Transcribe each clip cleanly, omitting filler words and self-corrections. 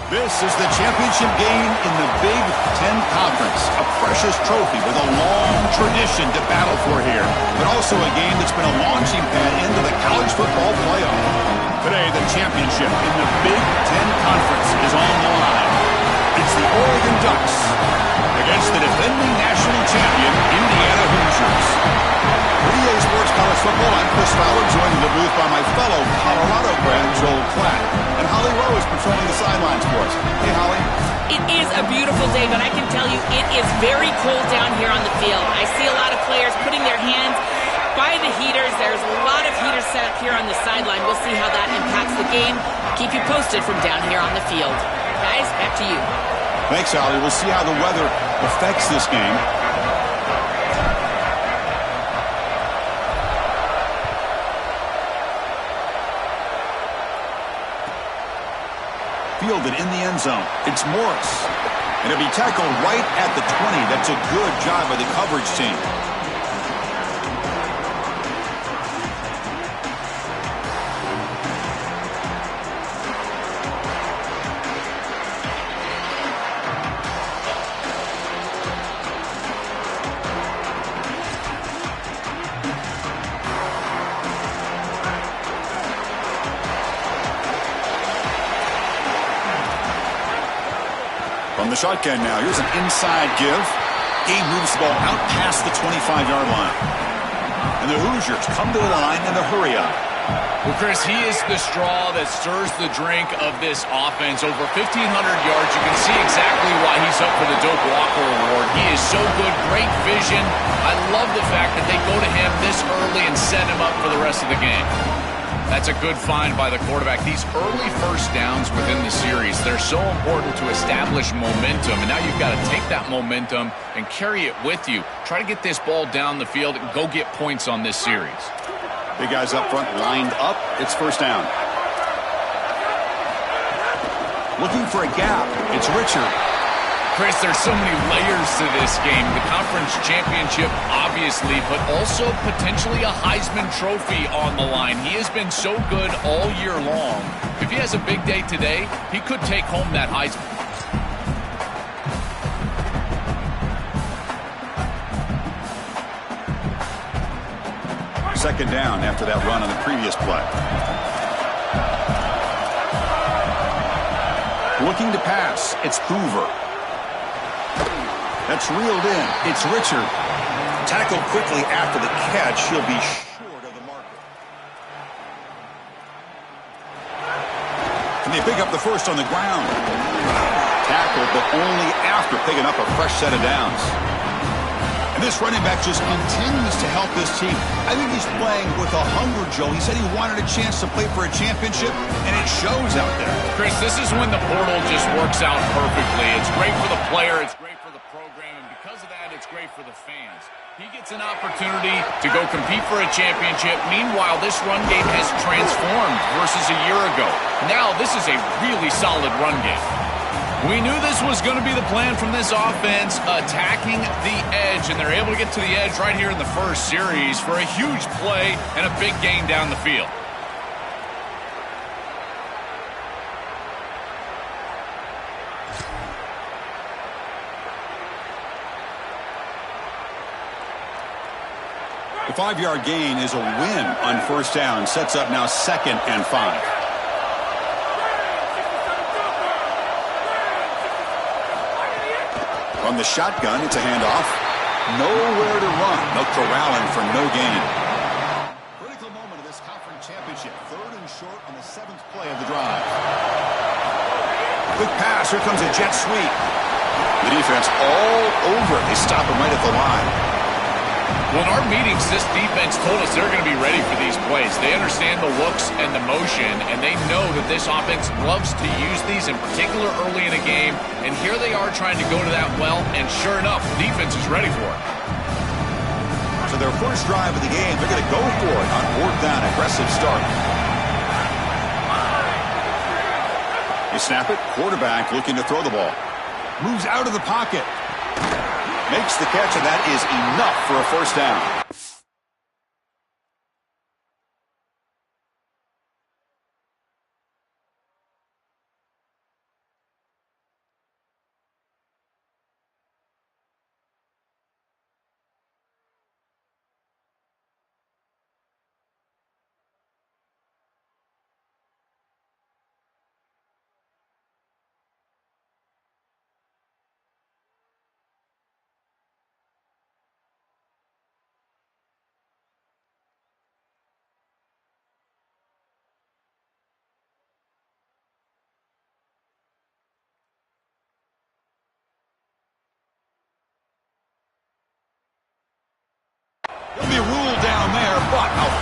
This is the championship game in the Big Ten Conference. A precious trophy with a long tradition to battle for here, but also a game that's been a launching pad into the college football playoff. Today, the championship in the Big Ten Conference is on the line. It's the Oregon Ducks against the defending national champion, Indiana Hoosiers. For EA Sports College Football, I'm Chris Fowler, joined in the booth by my fellow Colorado grad, Joel Klatt. And Holly Rowe is patrolling the sidelines for us. Hey, Holly. It is a beautiful day, but I can tell you it is very cold down here on the field. I see a lot of players putting their hands by the heaters. There's a lot of heaters set up here on the sideline. We'll see how that impacts the game. Keep you posted from down here on the field. Guys, back to you. Thanks, Holly. We'll see how the weather affects this game. Fielded in the end zone. It's Morris. And it'll be tackled right at the 20. That's a good job by the coverage team. From the shotgun now, here's an inside give. Gabe moves the ball out past the 25-yard line. And the Hoosiers come to the line in a hurry up. Well, Chris, he is the straw that stirs the drink of this offense. Over 1,500 yards. You can see exactly why he's up for the Doak Walker Award. He is so good, great vision. I love the fact that they go to him this early and set him up for the rest of the game. That's a good find by the quarterback. These early first downs within the series, they're so important to establish momentum. And now you've got to take that momentum and carry it with you. Try to get this ball down the field and go get points on this series. Big guys up front lined up. It's first down. Looking for a gap. It's Richard. Chris, there's so many layers to this game. The conference championship, obviously, but also potentially a Heisman Trophy on the line. He has been so good all year long. If he has a big day today, he could take home that Heisman. Second down after that run on the previous play. Looking to pass. It's Hoover. That's reeled in. It's Richard. Tackled quickly after the catch. He'll be short of the marker. Can they pick up the first on the ground? Tackled, but only after picking up a fresh set of downs. And this running back just continues to help this team. I think he's playing with a hunger, Joe. He said he wanted a chance to play for a championship, and it shows out there. Chris, this is when the portal just works out perfectly. It's great for the player. It's great for the program. And because of that, it's great for the fans. He gets an opportunity to go compete for a championship. Meanwhile, this run game has transformed versus a year ago. Now, this is a really solid run game. We knew this was going to be the plan from this offense, attacking the edge, and they're able to get to the edge right here in the first series for a huge play and a big gain down the field. The 5-yard gain is a win on first down. Sets up now 2nd and 5. From the shotgun, it's a handoff. Nowhere to run. They'll corral him for no gain. Critical moment of this conference championship. 3rd and short on the 7th play of the drive. Quick pass. Here comes a jet sweep. The defense all over it. They stop him right at the line. Well, in our meetings, this defense told us they're going to be ready for these plays. They understand the looks and the motion, and they know that this offense loves to use these, in particular early in a game. And here they are trying to go to that well, and sure enough, the defense is ready for it. So their first drive of the game, they're going to go for it on 4th down. Aggressive start. They snap it. Quarterback looking to throw the ball. Moves out of the pocket. Makes the catch, and that is enough for a first down.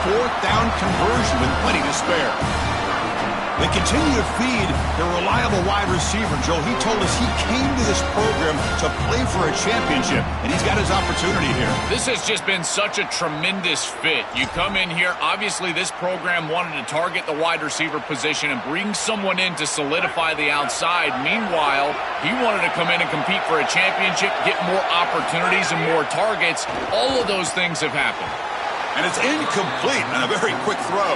4th down conversion with plenty to spare. They continue to feed their reliable wide receiver, Joe. He told us he came to this program to play for a championship, and he's got his opportunity here. This has just been such a tremendous fit. You come in here, obviously this program wanted to target the wide receiver position and bring someone in to solidify the outside. Meanwhile, he wanted to come in and compete for a championship, get more opportunities and more targets. All of those things have happened. And it's incomplete on a very quick throw.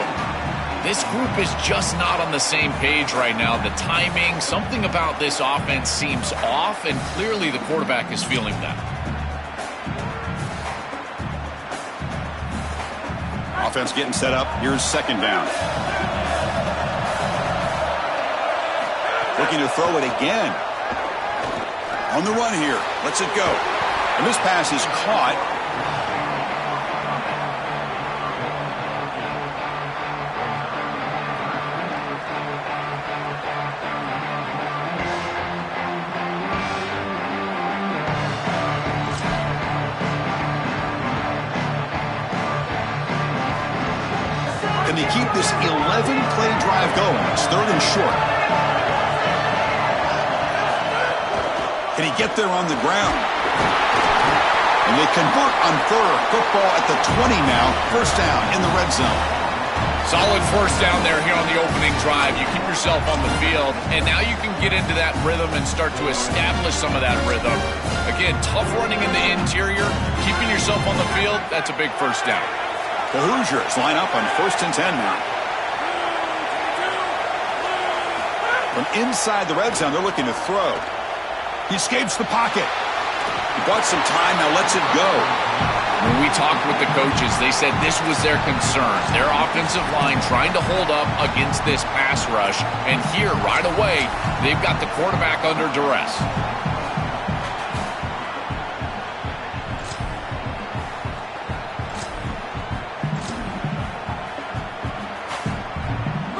This group is just not on the same page right now. The timing, something about this offense seems off, and clearly the quarterback is feeling that. Offense getting set up. Here's 2nd down. Looking to throw it again. On the run here. Lets it go. And this pass is caught. Can they keep this 11-play drive going? It's 3rd and short. Can he get there on the ground? And they convert on 3rd. Football at the 20 now. 1st down in the red zone. Solid 1st down there here on the opening drive. You keep yourself on the field, and now you can get into that rhythm and start to establish some of that rhythm. Again, tough running in the interior. Keeping yourself on the field, that's a big 1st down. The Hoosiers line up on 1st and 10 now. From inside the red zone, they're looking to throw. He escapes the pocket. He bought some time, now lets it go. When we talked with the coaches, they said this was their concern. Their offensive line trying to hold up against this pass rush. And here, right away, they've got the quarterback under duress.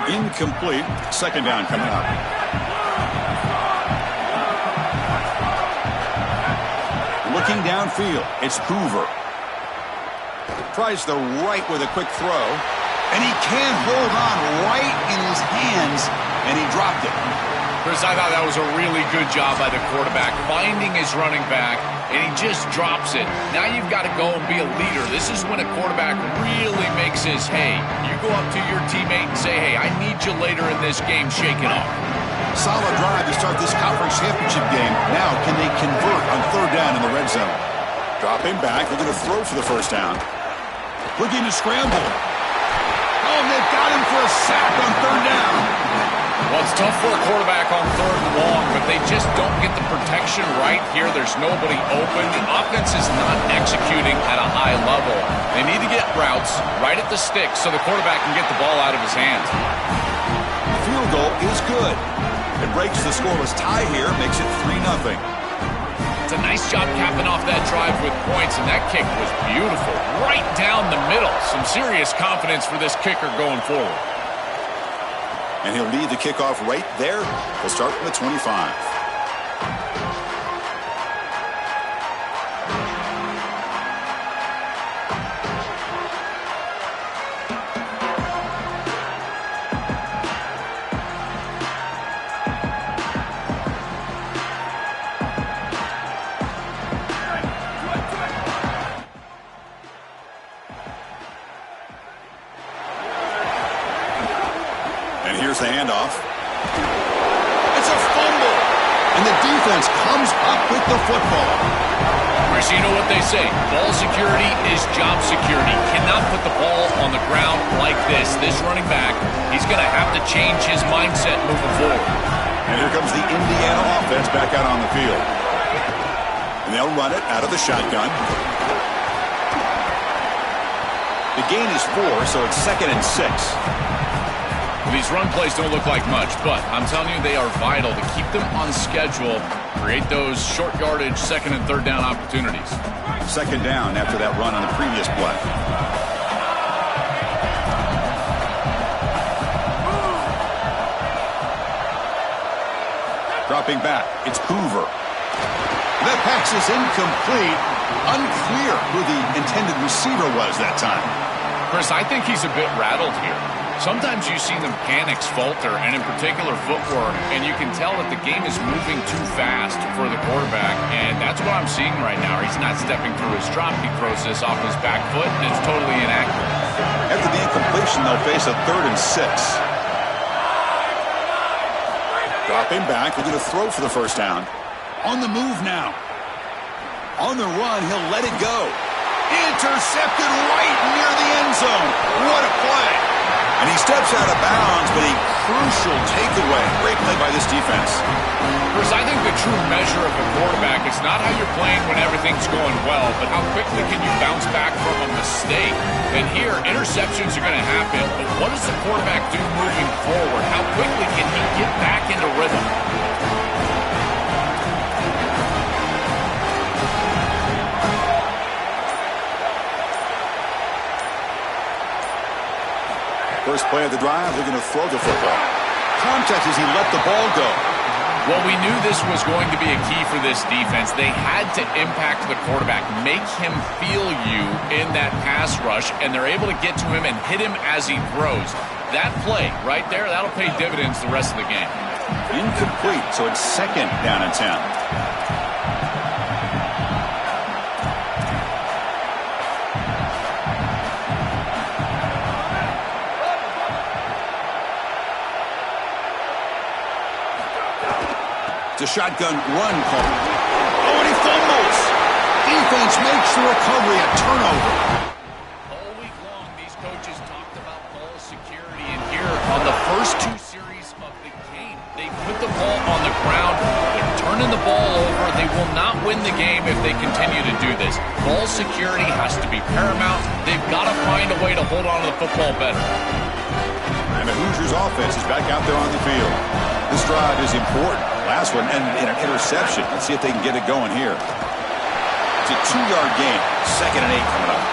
Incomplete. 2nd down coming up. Looking downfield. It's Hoover. Tries the right with a quick throw. And he can't hold on right in his hands. And he dropped it. Chris, I thought that was a really good job by the quarterback, finding his running back, and he just drops it. Now you've got to go and be a leader. This is when a quarterback really makes his hay. You go up to your teammate and say, hey, I need you later in this game, shake it off. Solid drive to start this conference championship game. Now can they convert on 3rd down in the red zone? Dropping back, they're going to throw for the 1st down. Looking to scramble. Oh, they've got him for a sack on 3rd down. Well, it's tough for a quarterback on 3rd and long, but they just don't get the protection right here. There's nobody open. The offense is not executing at a high level. They need to get routes right at the stick so the quarterback can get the ball out of his hands. Field goal is good. It breaks the scoreless tie here, makes it 3-0. It's a nice job capping off that drive with points, and that kick was beautiful. Right down the middle. Some serious confidence for this kicker going forward. And he'll lead the kickoff right there. He'll start from the 25. And here's the handoff. It's a fumble. And the defense comes up with the football. Chris, you know what they say. Ball security is job security. Cannot put the ball on the ground like this. This running back, he's going to have to change his mindset moving forward. And here comes the Indiana offense back out on the field. And they'll run it out of the shotgun. The gain is 4, so it's 2nd and 6. These run plays don't look like much, but I'm telling you they are vital to keep them on schedule, create those short yardage 2nd and 3rd down opportunities. 2nd down after that run on the previous play. Dropping back, it's Hoover. That pass is incomplete. Unclear who the intended receiver was that time. Chris, I think he's a bit rattled here. Sometimes you see the mechanics falter, and in particular footwork, and you can tell that the game is moving too fast for the quarterback, and that's what I'm seeing right now. He's not stepping through his drop. He throws this off his back foot, and it's totally inaccurate. After the incompletion, they'll face a 3rd and 6. Dropping back, they're going to throw for the first down. On the move now. On the run, he'll let it go. Intercepted right near the end zone. What a play. And he steps out of bounds, but a crucial takeaway. Great play by this defense. Chris, I think the true measure of a quarterback is not how you're playing when everything's going well, but how quickly can you bounce back from a mistake. And here, interceptions are going to happen, but what does the quarterback do moving forward? How quickly can he get back into rhythm? First play of the drive, they're going to throw the football. Contact as he let the ball go. Well, we knew this was going to be a key for this defense. They had to impact the quarterback, make him feel you in that pass rush, and they're able to get to him and hit him as he throws. That play right there, that'll pay dividends the rest of the game. Incomplete, so it's 2nd down and 10. It's a shotgun run call. Oh, and he fumbles. Defense makes the recovery a turnover. All week long, these coaches talked about ball security, and here on the first 2 series of the game, they put the ball on the ground. They're turning the ball over. They will not win the game if they continue to do this. Ball security has to be paramount. They've got to find a way to hold on to the football better. And the Hoosiers offense is back out there on the field. This drive is important. Last one and an interception. Let's see if they can get it going here. It's a 2-yard gain. 2nd and 8 coming up.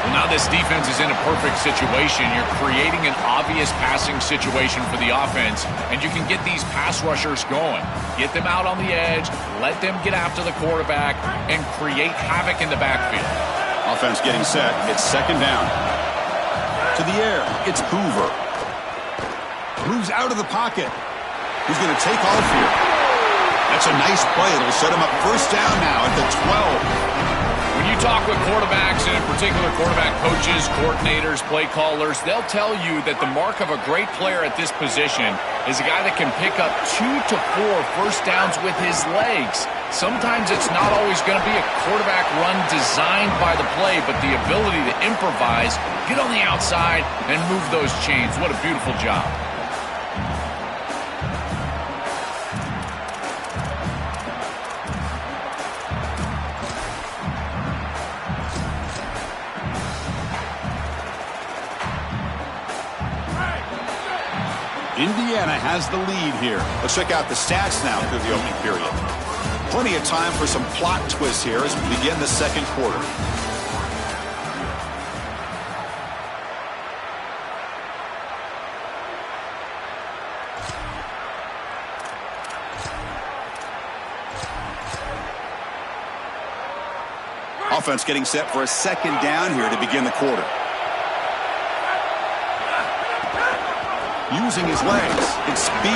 Well, now this defense is in a perfect situation. You're creating an obvious passing situation for the offense, and you can get these pass rushers going. Get them out on the edge, let them get after the quarterback, and create havoc in the backfield. Offense getting set. It's 2nd down. To the air. It's Hoover. Moves out of the pocket. He's going to take off here. That's a nice play. It'll set him up first down now at the 12. When you talk with quarterbacks, and in particular quarterback coaches, coordinators, play callers, they'll tell you that the mark of a great player at this position is a guy that can pick up 2 to 4 first downs with his legs. Sometimes it's not always going to be a quarterback run designed by the play, but the ability to improvise, get on the outside, and move those chains. What a beautiful job. Indiana has the lead here. Let's check out the stats now through the opening period. Plenty of time for some plot twists here as we begin the 2nd quarter. Offense getting set for a 2nd down here to begin the quarter. Using his legs, it's Beebe.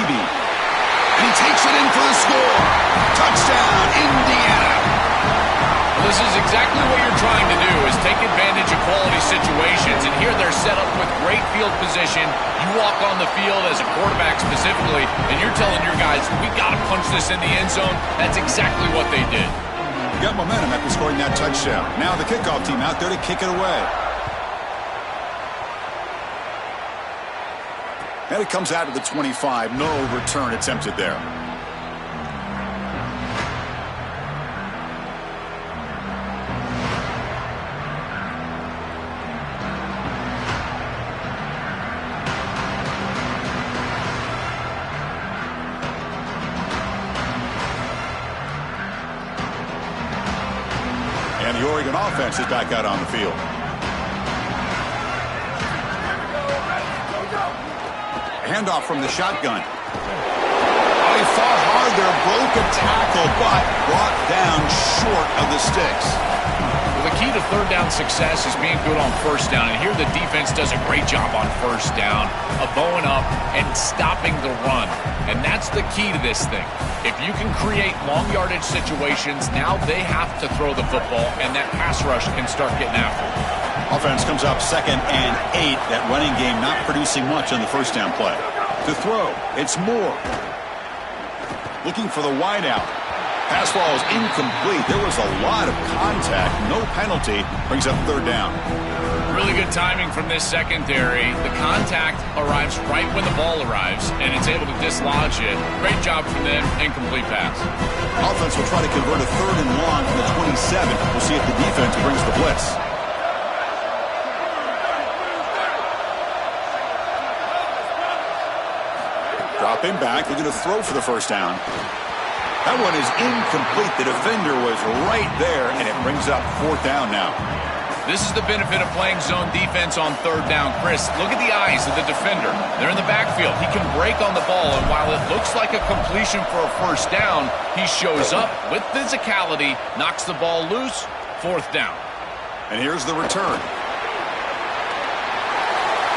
And he takes it in for the score. Touchdown, Indiana. Well, this is exactly what you're trying to do, is take advantage of quality situations. And here they're set up with great field position. You walk on the field as a quarterback specifically, and you're telling your guys, we got to punch this in the end zone. That's exactly what they did. Got momentum after scoring that touchdown. Now the kickoff team out there to kick it away. And it comes out of the 25. No return attempted there. And the Oregon offense is back out on the field. Handoff from the shotgun. Oh, he fought hard there, broke a tackle, but brought down short of the sticks. Well, the key to third down success is being good on first down. And here the defense does a great job on first down of bowing up and stopping the run. And that's the key to this thing. If you can create long yardage situations, now they have to throw the football, and that pass rush can start getting after it. Offense comes up 2nd and 8. That running game not producing much on the first down play. To throw, it's Moore. Looking for the wideout. Pass ball is incomplete. There was a lot of contact. No penalty. Brings up third down. Really good timing from this secondary. The contact arrives right when the ball arrives, and it's able to dislodge it. Great job from them. Incomplete pass. Offense will try to convert a 3rd and long from the 27. We'll see if the defense brings the blitz. Dropping back. Looking to throw for the first down. That one is incomplete. The defender was right there, and it brings up 4th down now. This is the benefit of playing zone defense on third down. Chris, look at the eyes of the defender. They're in the backfield. He can break on the ball, and while it looks like a completion for a first down, he shows up with physicality, knocks the ball loose, 4th down. And here's the return.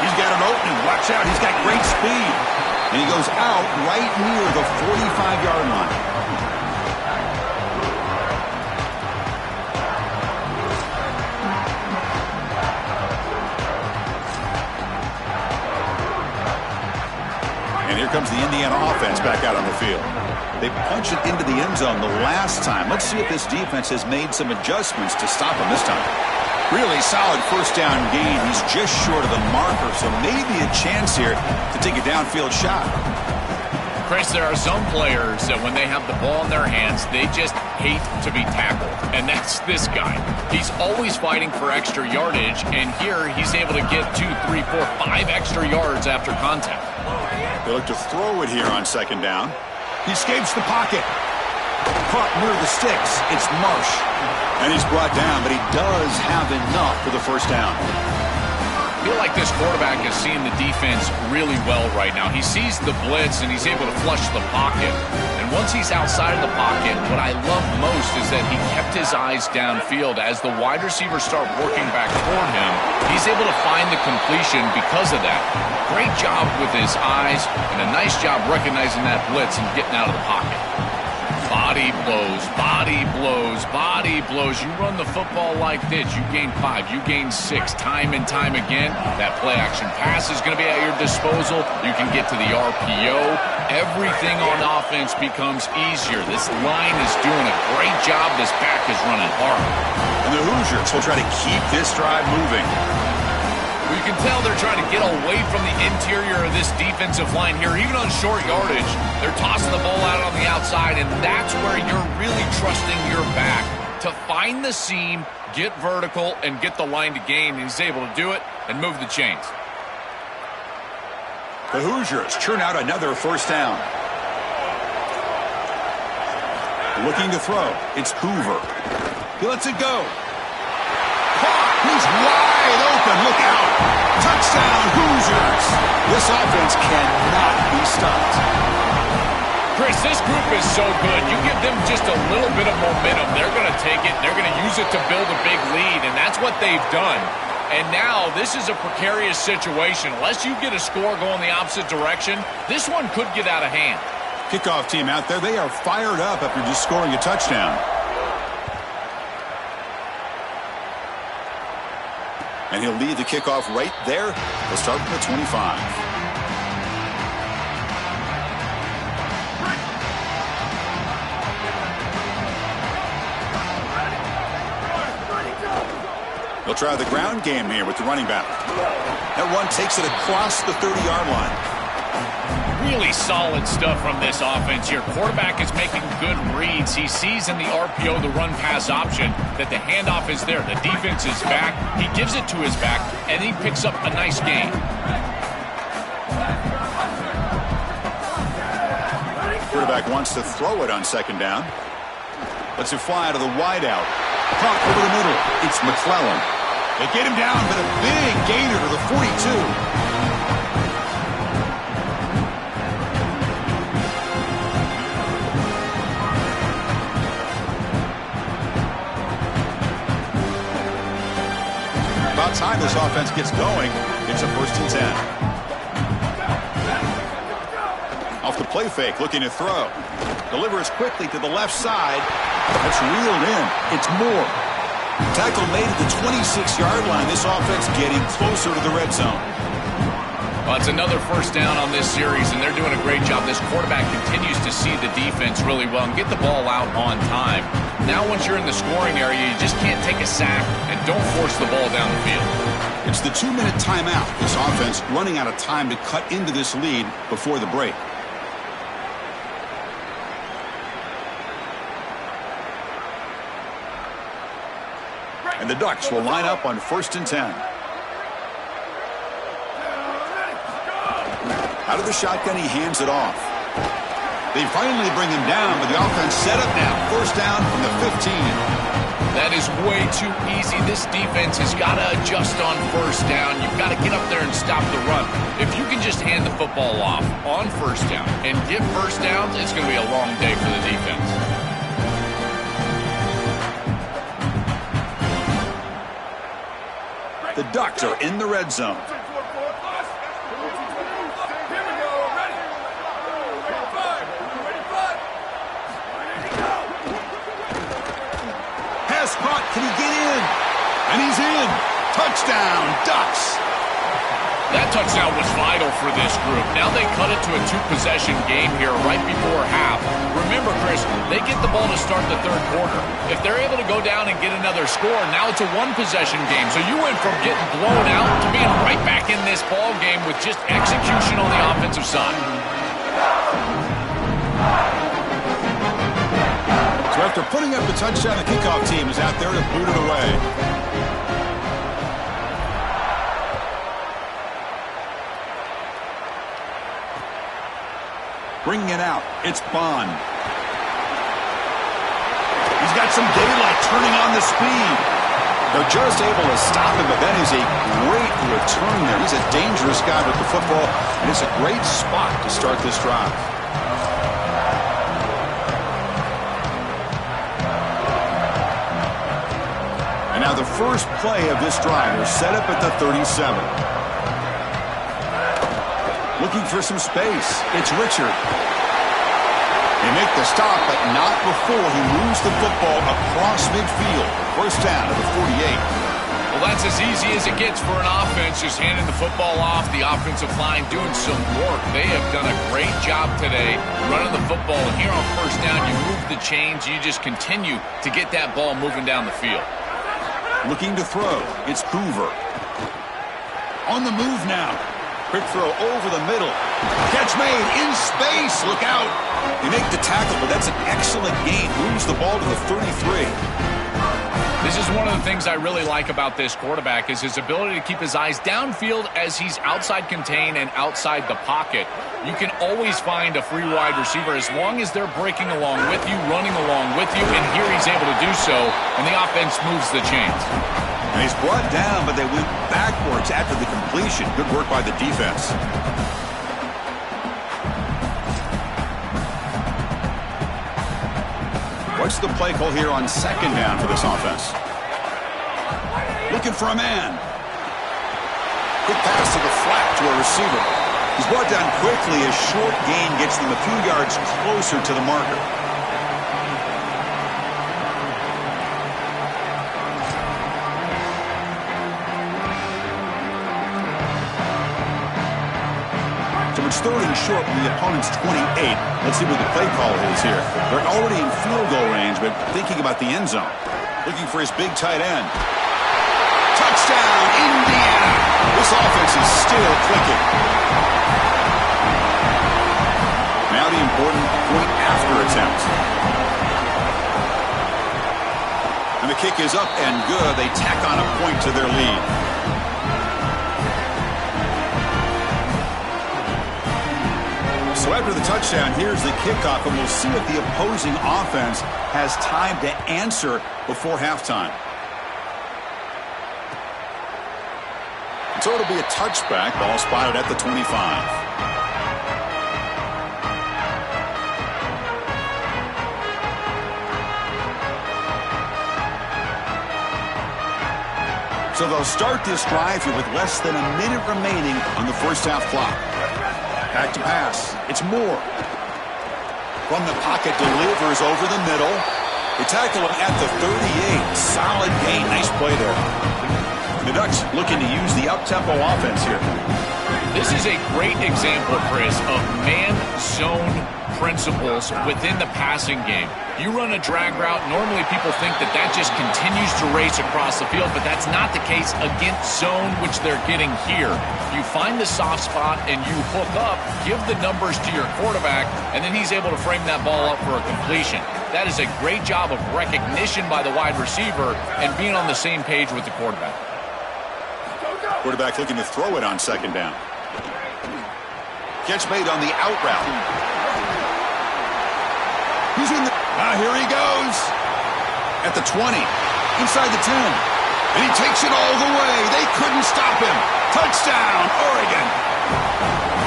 He's got an opening. Watch out. He's got great speed. And he goes out right near the 45-yard line. And here comes the Indiana offense back out on the field. They punch it into the end zone the last time. Let's see if this defense has made some adjustments to stop him this time. Really solid first down gain. He's just short of the marker, so maybe a chance here to take a downfield shot. Chris, there are some players that when they have the ball in their hands, they just hate to be tackled. And that's this guy. He's always fighting for extra yardage, and here he's able to get 2, 3, 4, 5 extra yards after contact. They look to throw it here on 2nd down. He escapes the pocket. Caught near the sticks. It's Marsh. And he's brought down, but he does have enough for the first down. I feel like this quarterback is seeing the defense really well right now. He sees the blitz, and he's able to flush the pocket. And once he's outside of the pocket, what I love most is that he kept his eyes downfield. As the wide receivers start working back toward him, he's able to find the completion because of that. Great job with his eyes, and a nice job recognizing that blitz and getting out of the pocket. Body blows, body blows, body blows. You run the football like this, you gain 5, you gain 6, time and time again. That play-action pass is going to be at your disposal. You can get to the RPO. Everything on offense becomes easier. This line is doing a great job. This back is running hard. And the Hoosiers will try to keep this drive moving. You can tell they're trying to get away from the interior of this defensive line here. Even on short yardage, they're tossing the ball out on the outside, and that's where you're really trusting your back to find the seam, get vertical, and get the line to gain. And he's able to do it and move the chains. The Hoosiers churn out another first down. Looking to throw. It's Hoover. He lets it go. He's wide open. Look out. Touchdown, Hoosiers. This offense cannot be stopped. Chris, this group is so good. You give them just a little bit of momentum, they're going to take it. They're going to use it to build a big lead, and that's what they've done. And now this is a precarious situation. Unless you get a score going the opposite direction, this one could get out of hand. Kickoff team out there, they are fired up after just scoring a touchdown. And he'll lead the kickoff right there. They'll start from the 25. They'll try the ground game here with the running back. That one takes it across the 30-yard line. Really solid stuff from this offense here. Quarterback is making good reads. He sees in the RPO, the run-pass option, that the handoff is there. The defense is back. He gives it to his back, and he picks up a nice gain. Quarterback wants to throw it on 2nd down. Lets it fly to the wideout. Caught over the middle. It's McClellan. They get him down, but a big gainer to the 42. this offense gets going, it's a 1st and 10. Off the play fake, looking to throw. Delivers quickly to the left side. That's reeled in. It's Moore. Tackle made at the 26-yard line. This offense getting closer to the red zone. Well, it's another 1st down on this series, and they're doing a great job. This quarterback continues to see the defense really well and get the ball out on time. Now once you're in the scoring area, you just can't take a sack and don't force the ball down the field. It's the 2-minute timeout. This offense running out of time to cut into this lead before the break. And the Ducks will line up on 1st and 10. Out of the shotgun, he hands it off. They finally bring him down, but the offense set up now. 1st down from the 15. That is way too easy. This defense has got to adjust on 1st down. You've got to get up there and stop the run. If you can just hand the football off on 1st down and get 1st downs, it's going to be a long day for the defense. The Ducks are in the red zone. Pass caught. Can he get in? And he's in. Touchdown, Ducks. That touchdown was vital for this group. Now they cut it to a 2-possession game here right before half. Remember, Chris, they get the ball to start the 3rd quarter. If they're able to go down and get another score, now it's a 1-possession game. So you went from getting blown out to being right back in this ball game with just execution on the offensive side. So after putting up the touchdown, the kickoff team is out there to boot it away. Bringing it out, it's Bond. He's got some daylight turning on the speed. They're just able to stop him, but that is a great return there. He's a dangerous guy with the football, and it's a great spot to start this drive. And now the first play of this drive is set up at the 37. Looking for some space. It's Richard. They make the stop, but not before he moves the football across midfield. 1st down to the 48. Well, that's as easy as it gets for an offense, just handing the football off. The offensive line doing some work. They have done a great job today running the football. And here on 1st down, you move the chains. You just continue to get that ball moving down the field. Looking to throw. It's Hoover. On the move now. Quick throw over the middle. Catch made in space. Look out. They make the tackle, but that's an excellent gain. Moves the ball to the 33. This is one of the things I really like about this quarterback is his ability to keep his eyes downfield as he's outside contained and outside the pocket. You can always find a free wide receiver as long as they're breaking along with you, running along with you, and here he's able to do so, and the offense moves the chains. And he's brought down, but they went backwards after the completion. Good work by the defense. What's the play call here on 2nd down for this offense? Looking for a man. Quick pass to the flat to a receiver. He's brought down quickly as short gain gets them a few yards closer to the marker. So it's 3rd and short from the opponent's 28. Let's see what the play call is here. They're already in field goal range, but thinking about the end zone. Looking for his big tight end. Touchdown, Indiana! This offense is still clicking. Now the important point after attempt. And the kick is up and good. They tack on a point to their lead. So after the touchdown, here's the kickoff, and we'll see if the opposing offense has time to answer before halftime. So it'll be a touchback. Ball spotted at the 25. So they'll start this drive here with less than a minute remaining on the first half clock. Back to pass. It's Moore. From the pocket, delivers over the middle. They tackle him at the 38. Solid gain. Nice play there. The Ducks looking to use the up-tempo offense here. This is a great example, Chris, of man-zone principles within the passing game. You run a drag route, normally people think that that just continues to race across the field, but that's not the case against zone, which they're getting here. You find the soft spot and you hook up, give the numbers to your quarterback, and then he's able to frame that ball up for a completion. That is a great job of recognition by the wide receiver and being on the same page with the quarterback. Quarterback looking to throw it on second down. Catch made on the out route. He's in the... here he goes. At the 20. Inside the 10. And he takes it all the way. They couldn't stop him. Touchdown, Oregon.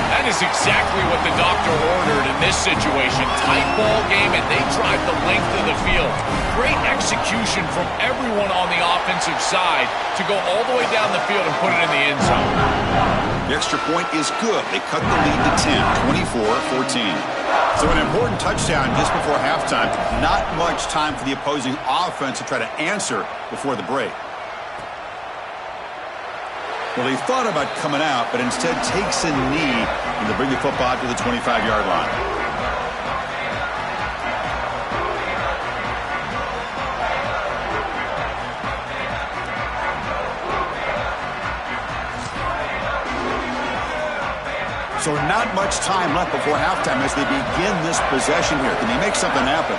That is exactly what the doctor ordered in this situation. Tight ball game, and they drive the length of the field. Great execution from everyone on the offensive side to go all the way down the field and put it in the end zone. The extra point is good. They cut the lead to 10, 24-14. So an important touchdown just before halftime. Not much time for the opposing offense to try to answer before the break. Well, he thought about coming out, but instead takes a knee and to bring the football to the 25-yard line. So not much time left before halftime as they begin this possession here. Can he make something happen?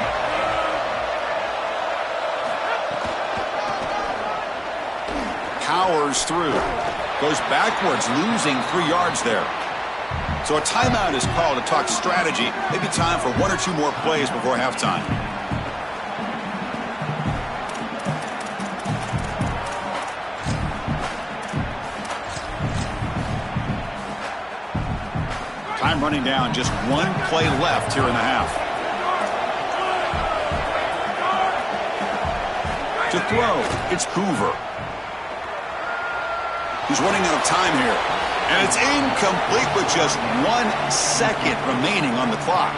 Powers through. Goes backwards, losing 3 yards there. So a timeout is called to talk strategy. Maybe time for 1 or 2 more plays before halftime. Time running down, just 1 play left here in the half. To throw, it's Hoover. He's running out of time here. And it's incomplete with just 1 second remaining on the clock.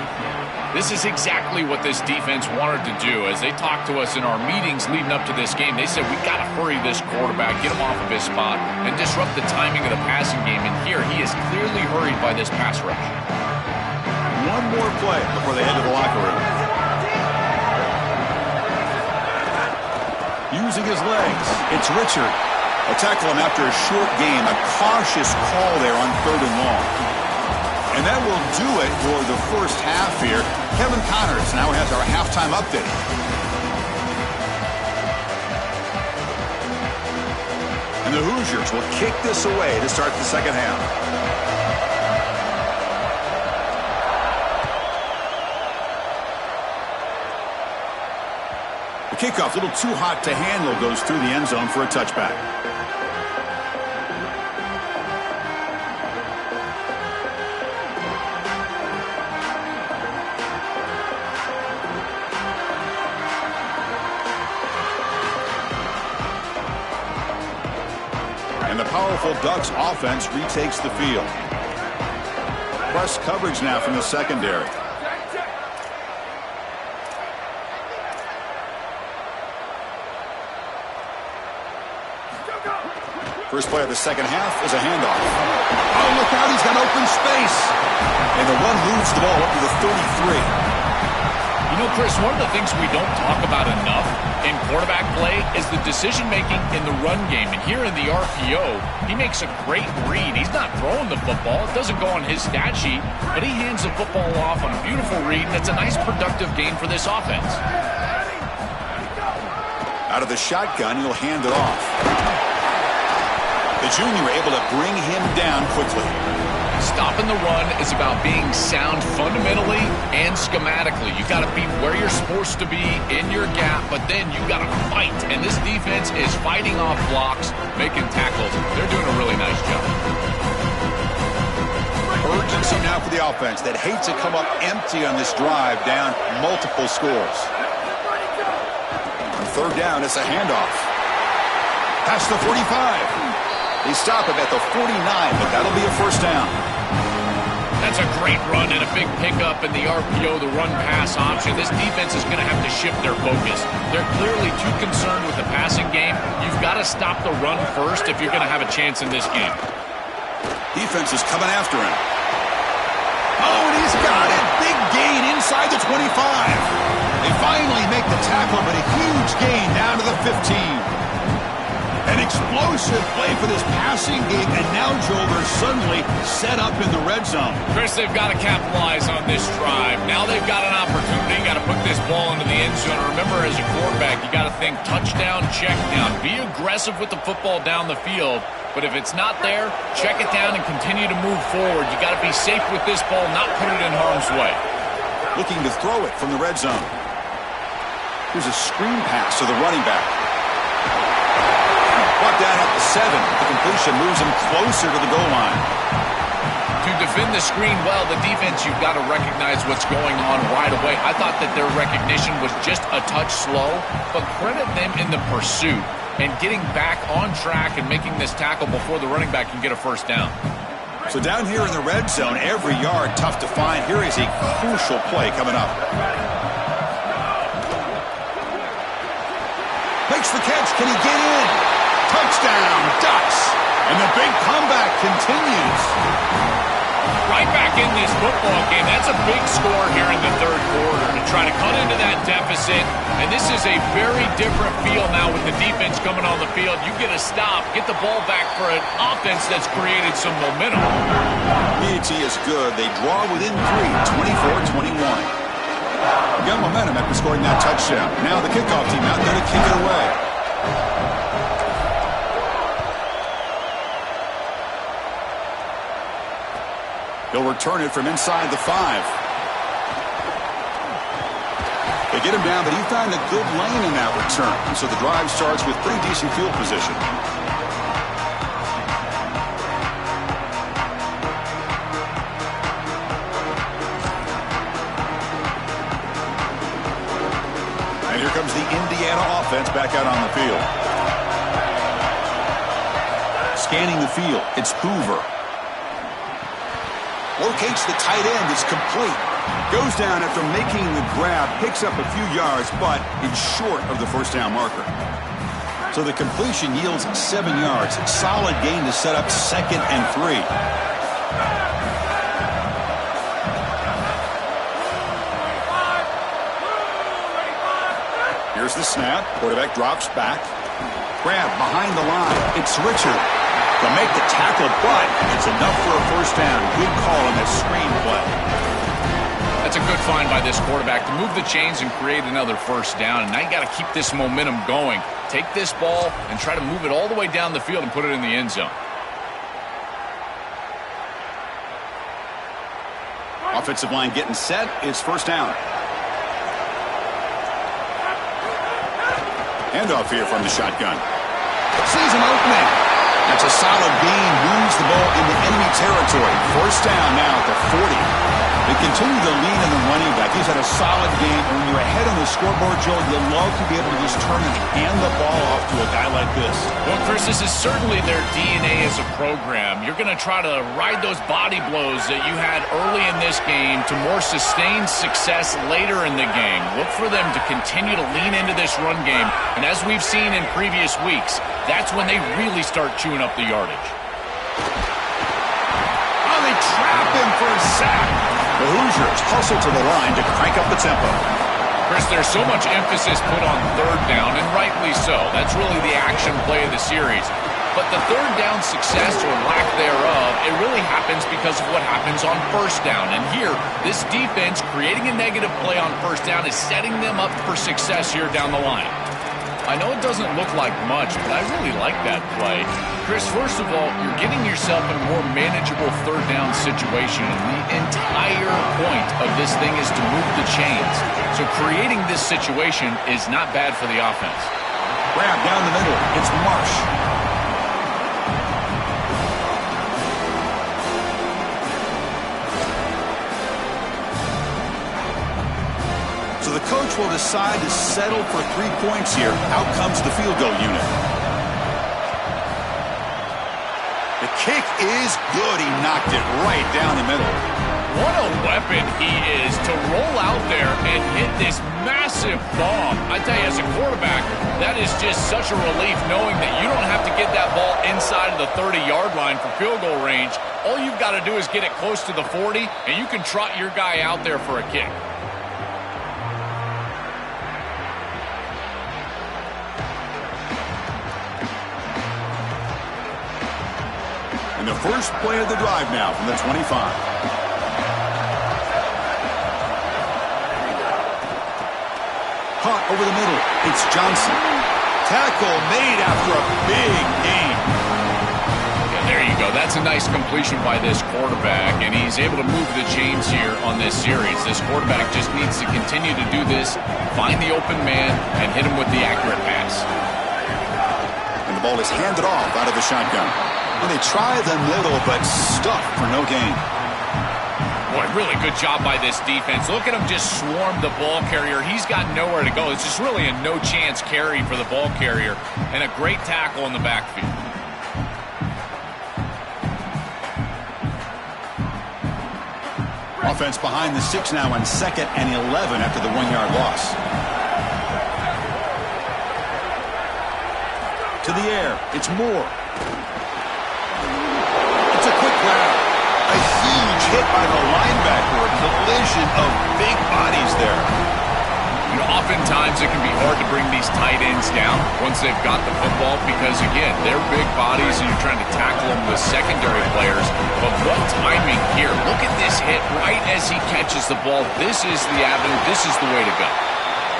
This is exactly what this defense wanted to do. As they talked to us in our meetings leading up to this game, they said, we got to hurry this quarterback, get him off of his spot, and disrupt the timing of the passing game. And here, he is clearly hurried by this pass rush. 1 more play before they head to the locker room. Using his legs, it's Richard. They'll tackle him after a short game. A cautious call there on 3rd and long. And that will do it for the first half here. Kevin Connors now has our halftime update. And the Hoosiers will kick this away to start the second half. The kickoff, a little too hot to handle, goes through the end zone for a touchback. And the powerful Ducks offense retakes the field. Press coverage now from the secondary. First play of the second half is a handoff. Oh, look out, he's got open space. And the run moves the ball up to the 33. You know, Chris, one of the things we don't talk about enough in quarterback play is the decision-making in the run game. And here in the RPO, he makes a great read. He's not throwing the football. It doesn't go on his stat sheet, but he hands the football off on a beautiful read. That's a nice, productive game for this offense. Out of the shotgun, he'll hand it off. The junior able to bring him down quickly. Stopping the run is about being sound fundamentally and schematically. You got to be where you're supposed to be in your gap, but then you got to fight. And this defense is fighting off blocks, making tackles. They're doing a really nice job. Urgency now for the offense that hates to come up empty on this drive, down multiple scores. On 3rd down, it's a handoff. Past the 45. They stop him at the 49, but that'll be a first down. That's a great run and a big pickup in the RPO, the run-pass option. This defense is going to have to shift their focus. They're clearly too concerned with the passing game. You've got to stop the run first if you're going to have a chance in this game. Defense is coming after him. Oh, and he's got it. Big gain inside the 25. They finally make the tackle, but a huge gain down to the 15. An explosive play for this passing game, and now, Joel, they're suddenly set up in the red zone. Chris, they've got to capitalize on this drive. Now they've got an opportunity. Got to put this ball into the end zone. Remember, as a quarterback, you got to think touchdown, check down. Be aggressive with the football down the field. But if it's not there, check it down and continue to move forward. You got to be safe with this ball, not put it in harm's way. Looking to throw it from the red zone. Here's a screen pass to the running back. Brought down at the 7. The completion moves him closer to the goal line. To defend the screen well, the defense, you've got to recognize what's going on right away. I thought that their recognition was just a touch slow, but credit them in the pursuit and getting back on track and making this tackle before the running back can get a first down. So down here in the red zone, every yard tough to find. Here is a crucial play coming up. Makes the catch. Can he get in? Touchdown, Ducks. And the big comeback continues. Right back in this football game. That's a big score here in the third quarter to try to cut into that deficit. And this is a very different feel now with the defense coming on the field. You get a stop, get the ball back for an offense that's created some momentum. PAT is good. They draw within 3, 24-21. Got momentum after scoring that touchdown. Now the kickoff team out there to kick it away. He'll return it from inside the 5. They get him down, but he found a good lane in that return. So the drive starts with pretty decent field position. And here comes the Indiana offense back out on the field. Scanning the field, it's Hoover. Locates the tight end. It's complete. Goes down after making the grab. Picks up a few yards, but is short of the first down marker. So the completion yields 7 yards. Solid gain to set up 2nd and 3. Here's the snap. Quarterback drops back. Grab behind the line. It's Richard. They'll make the tackle, but it's enough for a first down. Good call on that screen play. That's a good find by this quarterback to move the chains and create another first down. And now you got to keep this momentum going. Take this ball and try to move it all the way down the field and put it in the end zone. Offensive line getting set. It's first down. Handoff here from the shotgun. Sees an opening. That's a solid gain. Moves the ball into enemy territory. First down now at the 40. They continue to lean in the running back. He's had a solid game. And when you're ahead on the scoreboard, Joel, you love to be able to just turn and hand the ball off to a guy like this. Well, Chris, this is certainly their DNA as a program. You're going to try to ride those body blows that you had early in this game to more sustained success later in the game. Look for them to continue to lean into this run game. And as we've seen in previous weeks, that's when they really start chewing up the yardage. Oh, they trap him for a sack. The Hoosiers hustle to the line to crank up the tempo. Chris, there's so much emphasis put on third down, and rightly so. That's really the action play of the series. But the third down success or lack thereof, it really happens because of what happens on first down. And here, this defense creating a negative play on first down is setting them up for success here down the line. I know it doesn't look like much, but I really like that play. Chris, first of all, you're getting yourself in a more manageable third down situation. And the entire point of this thing is to move the chains. So creating this situation is not bad for the offense. Grab down the middle. It's Marsh. So the coach will decide to settle for 3 points here. Out comes the field goal unit. kick is good. He knocked it right down the middle. What a weapon he is to roll out there and hit this massive bomb. I tell you, as a quarterback, that is just such a relief knowing that you don't have to get that ball inside of the 30-yard line for field goal range. All you've got to do is get it close to the 40, and you can trot your guy out there for a kick. And the first play of the drive now from the 25. Caught over the middle. It's Johnson. Tackle made after a big gain. Yeah, there you go. That's a nice completion by this quarterback, and he's able to move the chains here on this series. This quarterback just needs to continue to do this, find the open man, and hit him with the accurate pass. And the ball is handed off out of the shotgun. And they try the middle, but stuck for no gain. Boy, really good job by this defense. Look at him just swarm the ball carrier. He's got nowhere to go. It's just really a no-chance carry for the ball carrier, and a great tackle in the backfield. Offense behind the 6 now on 2nd and 11 after the 1-yard loss. To the air. It's Moore. It's a quick grab. A huge hit by the linebacker. A collision of big bodies there. You know, oftentimes it can be hard to bring these tight ends down once they've got the football because, again, they're big bodies and you're trying to tackle them with secondary players. But what timing here. Look at this hit right as he catches the ball. This is the avenue. This is the way to go.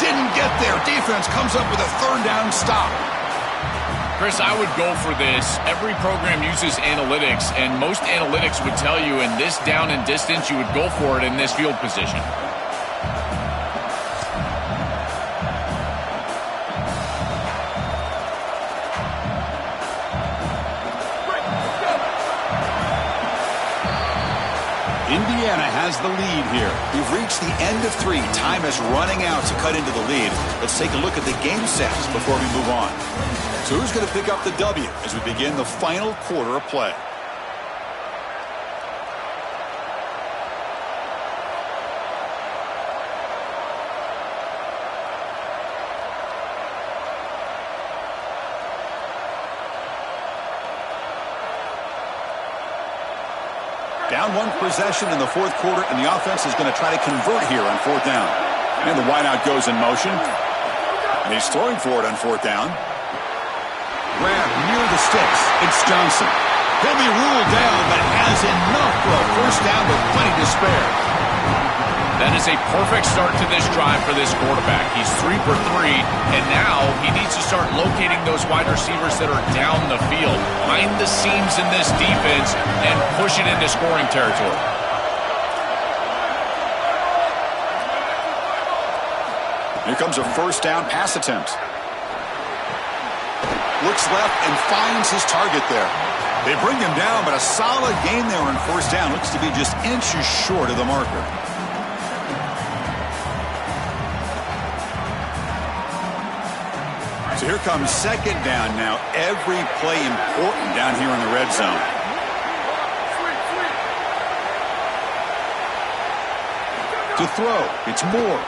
Didn't get there. Defense comes up with a 3rd down stop. Chris, I would go for this. Every program uses analytics, and most analytics would tell you in this down and distance, you would go for it in this field position. Indiana has the lead here. We've reached the end of 3. Time is running out to cut into the lead. Let's take a look at the game stats before we move on. So who's going to pick up the W as we begin the final quarter of play? Down 1 possession in the 4th quarter, and the offense is going to try to convert here on 4th down. And the wideout goes in motion. And he's throwing for it on 4th down. Grab near the sticks. It's Johnson. He'll be ruled down, but has enough for a 1st down with plenty to spare. That is a perfect start to this drive for this quarterback. He's 3 for 3, and now he needs to start locating those wide receivers that are down the field. Find the seams in this defense and push it into scoring territory. Here comes a 1st down pass attempt. Looks left and finds his target there. They bring him down, but a solid gain there on 1st down. Looks to be just inches short of the marker. So here comes 2nd down now. Every play important down here in the red zone. To throw, it's Moore.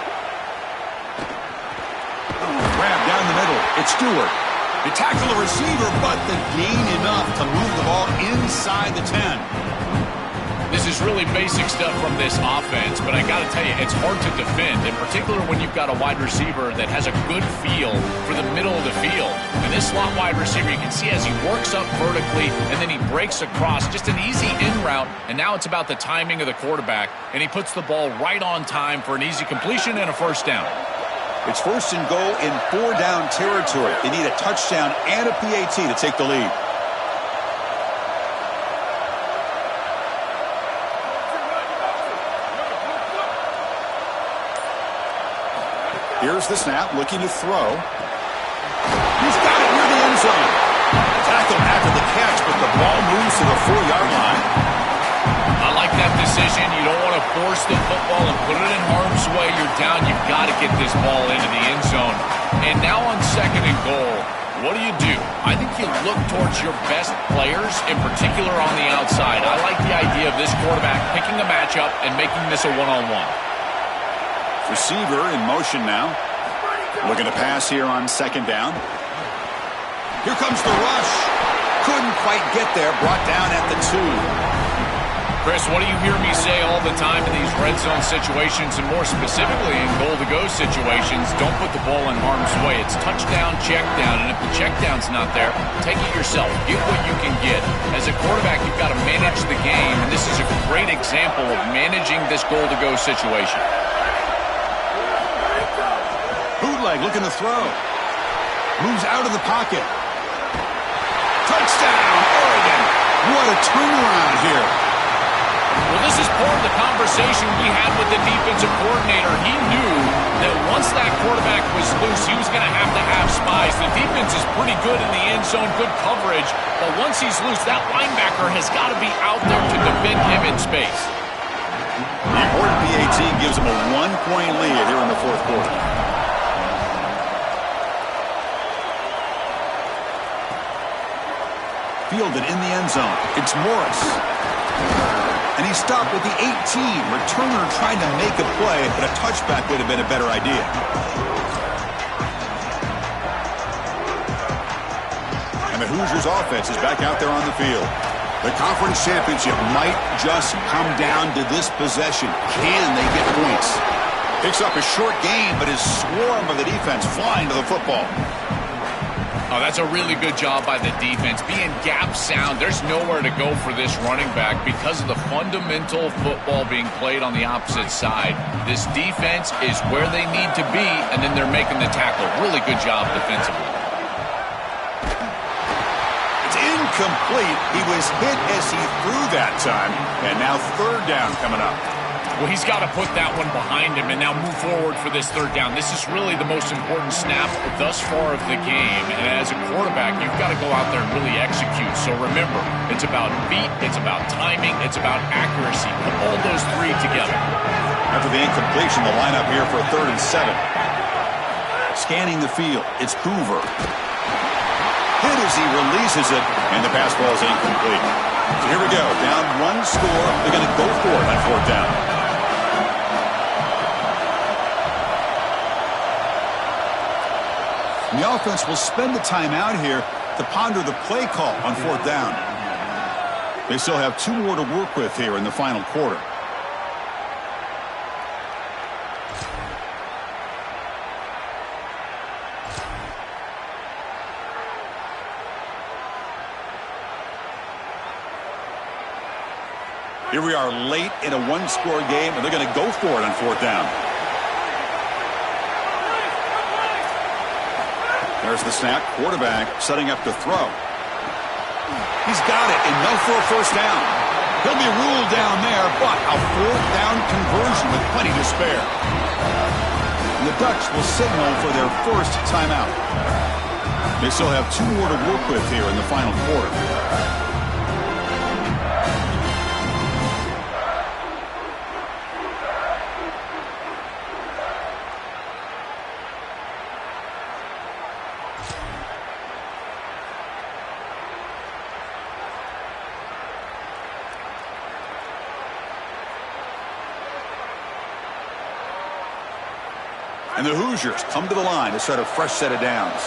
Grab down the middle, it's Stewart. They tackle the receiver, but the gain enough to move the ball inside the 10. This is really basic stuff from this offense, but I got to tell you, it's hard to defend, in particular when you've got a wide receiver that has a good feel for the middle of the field. And this slot wide receiver, you can see as he works up vertically, and then he breaks across, just an easy in route, and now it's about the timing of the quarterback, and he puts the ball right on time for an easy completion and a 1st down. It's 1st and goal in 4-down territory. They need a touchdown and a PAT to take the lead. Here's the snap, looking to throw. He's got it near the end zone. Tackled after the catch, but the ball moves to the 4-yard line. I like that decision. You don't want to force the football and put it in harm's way. You're down. You've got to get this ball into the end zone. And now on 2nd and goal, What do? I think you look towards your best players, in particular on the outside. I like the idea of this quarterback picking a matchup and making this a one-on-one. Receiver in motion now. Looking to pass here on second down. Here comes the rush. Couldn't quite get there. Brought down at the 2. Chris, what do you hear me say all the time in these red zone situations, and more specifically in goal-to-go situations? Don't put the ball in harm's way. It's touchdown, check down, and if the check down's not there, take it yourself. Get what you can get. As a quarterback, you've got to manage the game, and this is a great example of managing this goal-to-go situation. Bootleg looking to throw. Moves out of the pocket. Touchdown, Oregon. What a turnaround here. Well, this is part of the conversation we had with the defensive coordinator. He knew that once that quarterback was loose, he was going to have spies. The defense is pretty good in the end zone, good coverage. But once he's loose, that linebacker has got to be out there to defend him in space. The important PAT gives him a 1-point lead here in the fourth quarter. Fielded in the end zone. It's Morris. And he stopped with the 18. Returner trying to make a play, but a touchback would have been a better idea. And the Hoosiers offense is back out there on the field. The conference championship might just come down to this possession. Can they get points? Picks up a short gain, but his swarm of the defense flying to the football. Oh, that's a really good job by the defense. Being gap sound, there's nowhere to go for this running back because of the fundamental football being played on the opposite side. This defense is where they need to be, and then they're making the tackle. Really good job defensively. It's incomplete. He was hit as he threw that time, and now third down coming up. Well, he's got to put that one behind him and now move forward for this third down. This is really the most important snap thus far of the game. And as a quarterback, you've got to go out there and really execute. So remember, it's about feet, it's about timing, it's about accuracy. Put all those three together. After the incompletion, the lineup here for a 3rd and 7. Scanning the field, it's Hoover. Hit as he releases it, and the pass ball is incomplete. So here we go, down 1 score. They're going to go for it on 4th down. And the offense will spend the time out here to ponder the play call on 4th down. They still have 2 more to work with here in the final quarter. Here we are late in a 1-score game, and they're going to go for it on 4th down. There's the snap. Quarterback setting up to throw. He's got it. Enough for a 1st down. He'll be ruled down there, but a 4th down conversion with plenty to spare. And the Ducks will signal for their first timeout. They still have 2 more to work with here in the final quarter. And the Hoosiers come to the line to start a fresh set of downs.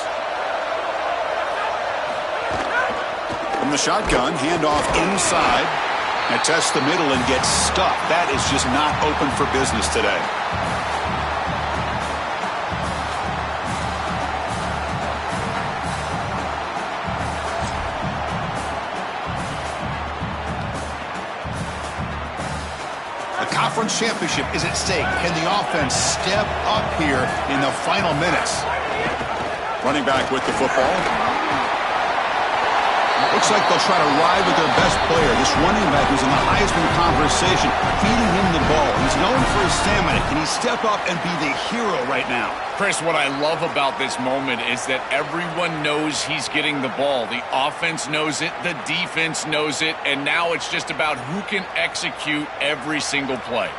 From the shotgun, handoff inside. And tests the middle and gets stuffed. That is just not open for business today. Conference championship is at stake. Can the offense step up here in the final minutes? Running back with the football. Looks like they'll try to ride with their best player. This running back who's in the Heisman conversation, feeding him the ball. He's known for his stamina. Can he step up and be the hero right now? Chris, what I love about this moment is that everyone knows he's getting the ball. The offense knows it, the defense knows it, and now it's just about who can execute every single play.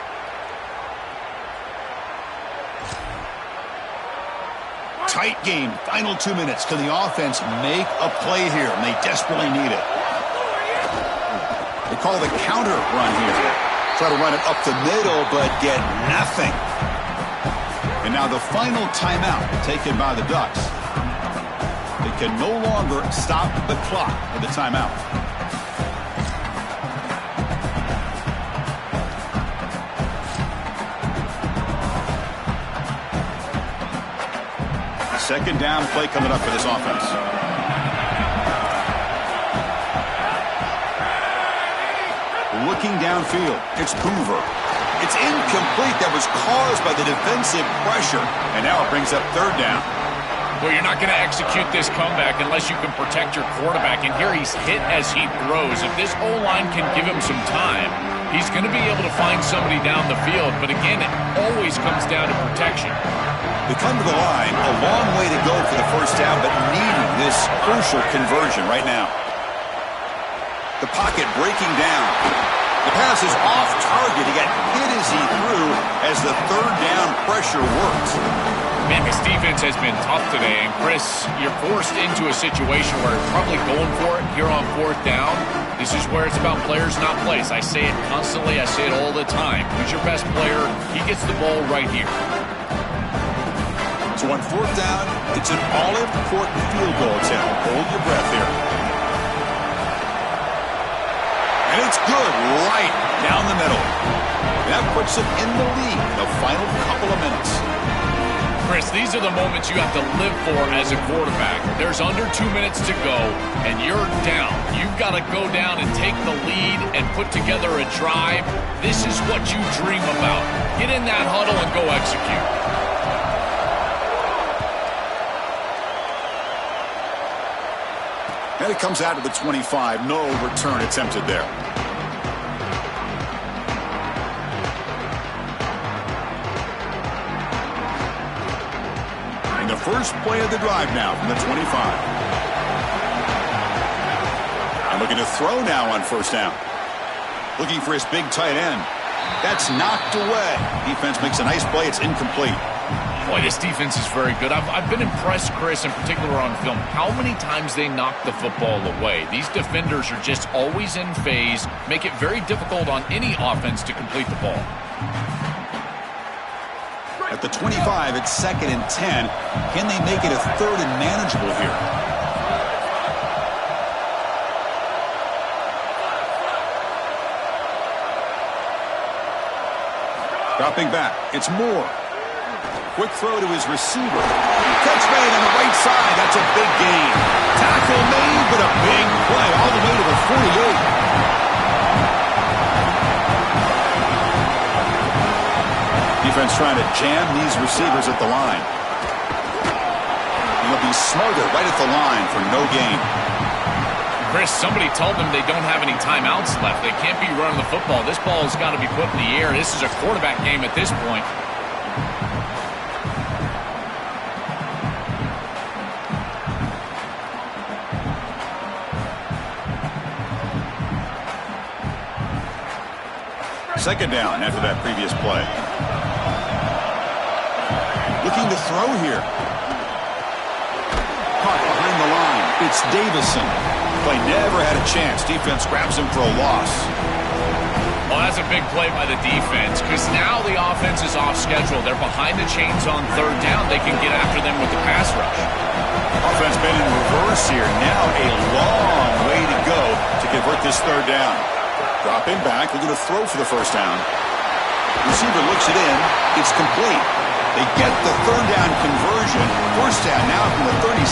tight game. Final 2 minutes. Can the offense make a play here? And they desperately need it. They call the counter run here. Try to run it up the middle, but get nothing. And now the final timeout taken by the Ducks. They can no longer stop the clock with the timeout. Second down play coming up for this offense. Looking downfield, it's Hoover. It's incomplete. That was caused by the defensive pressure. And now it brings up third down. Well, you're not going to execute this comeback unless you can protect your quarterback. And here he's hit as he throws. If this O-line can give him some time, he's going to be able to find somebody down the field. But again, it always comes down to protection. They come to the line, a long way to go for the first down, but needing this crucial conversion right now. The pocket breaking down. The pass is off target. He got hit as he threw as the third down pressure worked. Man, this defense has been tough today. And Chris, you're forced into a situation where you're probably going for it here on fourth down. This is where it's about players, not plays. I say it constantly. I say it all the time. Who's your best player? He gets the ball right here. So on fourth down, it's an all-important field goal attempt. Hold your breath here. And it's good right down the middle. That puts them in the lead the final couple of minutes. Chris, these are the moments you have to live for as a quarterback. There's under 2 minutes to go, and you're down. You've got to go down and take the lead and put together a drive. This is what you dream about. Get in that huddle and go execute. And it comes out to the 25. No return attempted there. And the first play of the drive now from the 25. And looking to throw now on first down. Looking for his big tight end. That's knocked away. Defense makes a nice play. It's incomplete. Boy, this defense is very good. I've been impressed, Chris, in particular on film, how many times they knock the football away. These defenders are just always in phase, make it very difficult on any offense to complete the ball. At the 25, it's 2nd and 10. Can they make it a third and manageable here? Dropping back, it's Moore. Quick throw to his receiver. Catch made on the right side. That's a big gain. Tackle made, but a big play all the way to the 48. Defense trying to jam these receivers at the line. And they'll be smarter right at the line for no gain. Chris, somebody told them they don't have any timeouts left. They can't be running the football. This ball has got to be put in the air. This is a quarterback game at this point. Second down after that previous play. Looking to throw here. Caught behind the line. It's Davison. Play never had a chance. Defense grabs him for a loss. Well, that's a big play by the defense because now the offense is off schedule. They're behind the chains on third down. They can get after them with the pass rush. Offense been in reverse here. Now a long way to go to convert this third down. Dropping back, looking to throw for the first down. Receiver looks it in. It's complete. They get the third down conversion. First down now from the 37.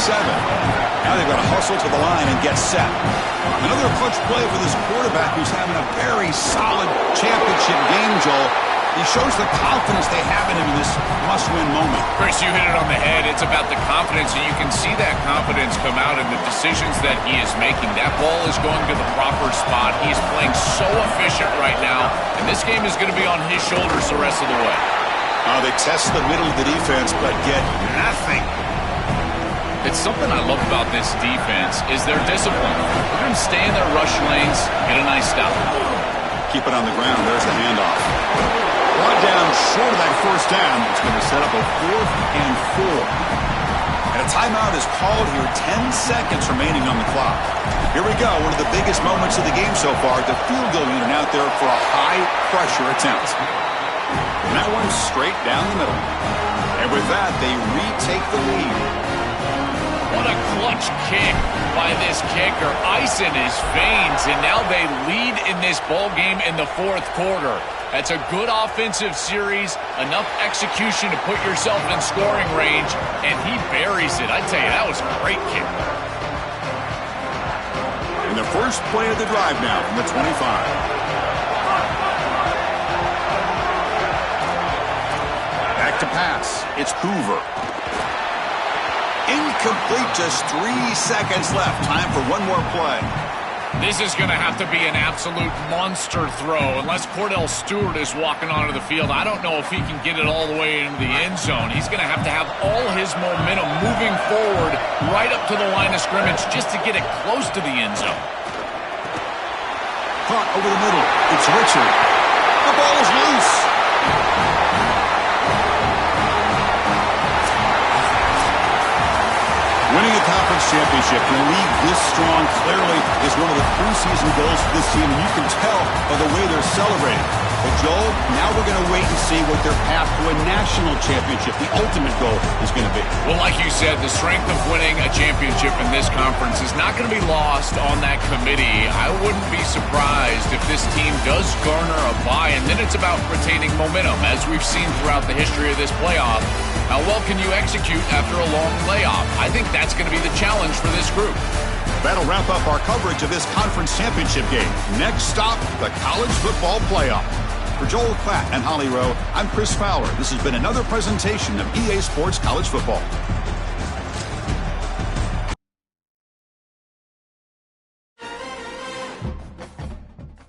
Now they've got to hustle to the line and get set. Another clutch play for this quarterback who's having a very solid championship game, Joel. He shows the confidence they have in him in this must-win moment. Chris, you hit it on the head. It's about the confidence, and you can see that confidence come out in the decisions that he is making. That ball is going to the proper spot. He is playing so efficient right now, and this game is going to be on his shoulders the rest of the way. They test the middle of the defense, but get nothing. It's something I love about this defense is their discipline. They're going to stay in their rush lanes, get a nice stop. Keep it on the ground. There's the handoff. Brought down short of that first down. It's going to set up a 4th and 4. And a timeout is called here, 10 seconds remaining on the clock. Here we go, one of the biggest moments of the game so far. The field goal unit out there for a high-pressure attempt. And that one's straight down the middle. And with that, they retake the lead. What a clutch kick by this kicker. Ice in his veins, and now they lead in this ball game in the fourth quarter. That's a good offensive series, enough execution to put yourself in scoring range, and he buries it. I tell you, that was a great kick. And the first play of the drive now from the 25. Back to pass. It's Hoover. Incomplete, just 3 seconds left. Time for one more play. This is going to have to be an absolute monster throw. Unless Cordell Stewart is walking onto the field, I don't know if he can get it all the way into the end zone. He's going to have all his momentum moving forward right up to the line of scrimmage just to get it close to the end zone. Caught over the middle. It's Richard. The ball is loose. Winning a conference championship in a league this strong clearly is one of the preseason goals for this team, and you can tell by the way they're celebrating. But, Joel, now we're going to wait and see what their path to a national championship, the ultimate goal, is going to be. Well, like you said, the strength of winning a championship in this conference is not going to be lost on that committee. I wouldn't be surprised if this team does garner a bye, and then it's about retaining momentum, as we've seen throughout the history of this playoff. How well can you execute after a long layoff? I think that's going to be the challenge for this group. That'll wrap up our coverage of this conference championship game. Next stop, the college football playoff. For Joel Klatt and Holly Rowe, I'm Chris Fowler. This has been another presentation of EA Sports College Football.